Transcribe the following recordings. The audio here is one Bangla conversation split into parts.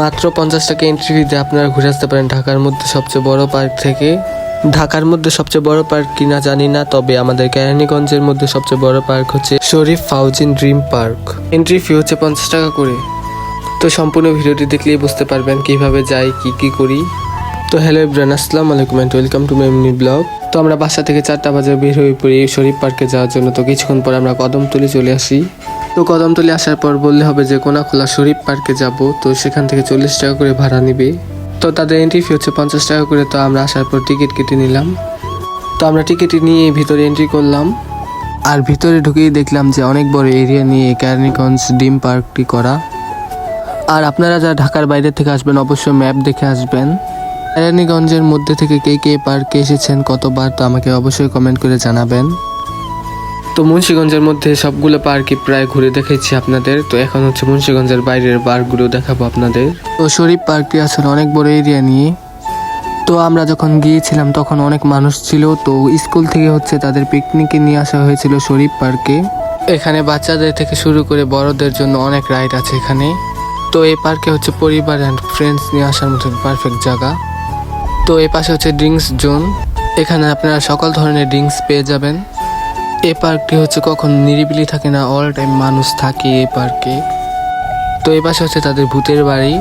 মাত্র 50 টাকা এন্ট্রি ফিতে আপনারা ঘুরে আসতে পারেন ঢাকার মধ্যে সবচেয়ে বড় পার্ক থেকে। ঢাকার মধ্যে সবচেয়ে বড় পার্ক কিনা জানি না, তবে আমাদের কেরানীগঞ্জের মধ্যে সবচেয়ে বড় পার্ক হচ্ছে শরীফ ফাউজিন ড্রিম পার্ক। এন্ট্রি ফি হচ্ছে 50 টাকা করে। তো সম্পূর্ণ ভিডিওটি দেখলেই বুঝতে পারবেন কিভাবে যাই কি করি। তো হ্যালো এভরিওয়ান, আসসালামু আলাইকুম and welcome to my mini blog. তো আমরা বাসা থেকে 4টা বাজে বের হয়ে পড়ি শরীফ পার্কে যাওয়ার জন্য। তো কিছুক্ষণ পর আমরা কদমতলি চলে আসি। তো কদমতলি আসার পর বললে হবে যে কোনাখোলা শরীফ পার্কে যাব। তো সেখান থেকে 40 টাকা করে ভাড়া নিবে। তো তাদের এন্ট্রি ফি হচ্ছে 50 টাকা করে। তো আমরা আসার পর টিকিট কেটে নিলাম। তো আমরা টিকিট নিয়ে ভিতরে এন্ট্রি করলাম। আর ভিতরে ঢুকেই দেখলাম যে অনেক বড় এরিয়া নিয়ে কেরানীগঞ্জ ড্রিম পার্কটি করা। আর আপনারা যারা ঢাকার বাইরে থেকে আসবেন অবশ্যই ম্যাপ দেখে আসবেন। কেরানীগঞ্জের মধ্যে থেকে কে পার্কে এসেছেন কতবার, তো আমাকে অবশ্যই কমেন্ট করে জানাবেন। তো মুন্সিগঞ্জের মধ্যে সবগুলো পার্কই প্রায় ঘুরে দেখেছি আপনাদের। তো এখন হচ্ছে মুন্সিগঞ্জের বাইরের পার্কগুলো দেখাবো আপনাদের। তো শরীফ পার্কটি আসলে অনেক বড় এরিয়া নিয়ে। তো আমরা যখন গিয়েছিলাম তখন অনেক মানুষ ছিল। তো স্কুল থেকে হচ্ছে তাদের পিকনিকে নিয়ে আসা হয়েছিল শরীফ পার্কে। এখানে বাচ্চাদের থেকে শুরু করে বড়দের জন্য অনেক রাইড আছে এখানে। তো এই পার্কে হচ্ছে পরিবার অ্যান্ড ফ্রেন্ডস নিয়ে আসার মতো পারফেক্ট জায়গা। তো এই পাশে হচ্ছে ড্রিঙ্কস জোন, এখানে আপনারা সকল ধরনের ড্রিঙ্কস পেয়ে যাবেন। এই পার্কটি হচ্ছে কখন নিরিবিলি থাকে না, অল টাইম মানুষ থাকে এই পার্কে। তো এই পাশে হচ্ছে তাদের ভূতের বাড়ি।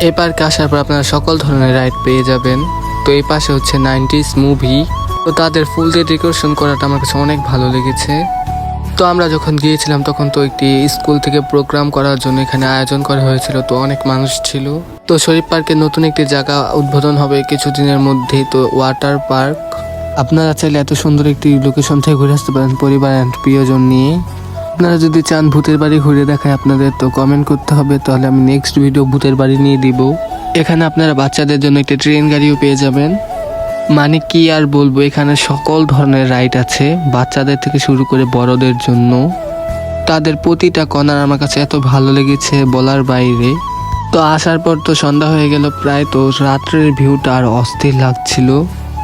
এই পার্কে আসার পর আপনারা সকল ধরনের রাইড পেয়ে যাবেন। তো এই পাশে হচ্ছে 90s মুভি। তো তাদের ফুল দিয়ে ডেকোরেশন করাটা আমার কাছে অনেক ভালো লেগেছে। তো আমরা যখন গিয়েছিলাম তখন তো একটি স্কুল থেকে প্রোগ্রাম করার জন্য এখানে আয়োজন করা হয়েছিল। তো অনেক মানুষ ছিল। তো শরীফ পার্কে নতুন একটি জায়গা উদ্বোধন হবে কিছুদিনের মধ্যেই, তো ওয়াটার পার্ক। আপনারা চাইলে এত সুন্দর একটি লোকেশন থেকে ঘুরে আসতে পারেন পরিবার অ্যান্ড প্রিয়জন নিয়ে। আপনারা যদি চান ভূতের বাড়ি ঘুরে দেখায় আপনাদের, তো কমেন্ট করতে হবে, তাহলে আমি নেক্সট ভিডিও ভূতের বাড়ি নিয়ে দিব। এখানে আপনারা বাচ্চাদের জন্য একটি ট্রেন গাড়িও পেয়ে যাবেন। মানে কি আর বলবো, এখানে সকল ধরনের রাইড আছে বাচ্চাদের থেকে শুরু করে বড়দের জন্য। তাদের প্রতিটা কর্নার আমার কাছে এত ভালো লেগেছে বলার বাইরে। তো আসার পর তো সন্ধ্যা হয়ে গেল প্রায়। তো রাত্রের ভিউটা আর অস্থির লাগছিল।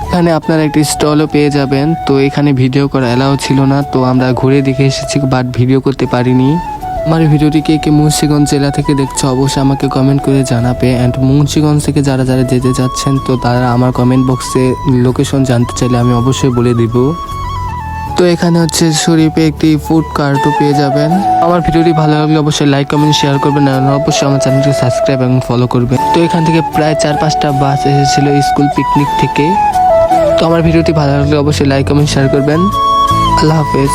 এখানে আপনারা একটি স্টলও পেয়ে যাবেন। তো এখানে ভিডিও করা এলাও ছিল না, তো আমরা ঘুরে দেখে এসেছি বাট ভিডিও করতে পারিনি। আমার ভিডিওটি কে মুন্সিগঞ্জ জেলা থেকে দেখছো অবশ্যই আমাকে কমেন্ট করে জানাবে। অ্যান্ড মুন্সিগঞ্জ থেকে যারা যেতে যাচ্ছেন তো তারা আমার কমেন্ট বক্সে লোকেশন জানতে চাইলে আমি অবশ্যই বলে দিব। তো এখানে হচ্ছে শরীফে একটি ফুড কার্টও পেয়ে যাবেন। আমার ভিডিওটি ভালো লাগলে অবশ্যই লাইক কমেন্ট শেয়ার করবেন, আর অবশ্যই আমার চ্যানেলটি সাবস্ক্রাইব এবং ফলো করবেন। তো এখান থেকে প্রায় 4-5টা বাস এসেছিল স্কুল পিকনিক থেকে। তো আমার ভিডিওটি ভালো লাগলে অবশ্যই লাইক কমেন্ট শেয়ার করবেন। আল্লাহ হাফেজ।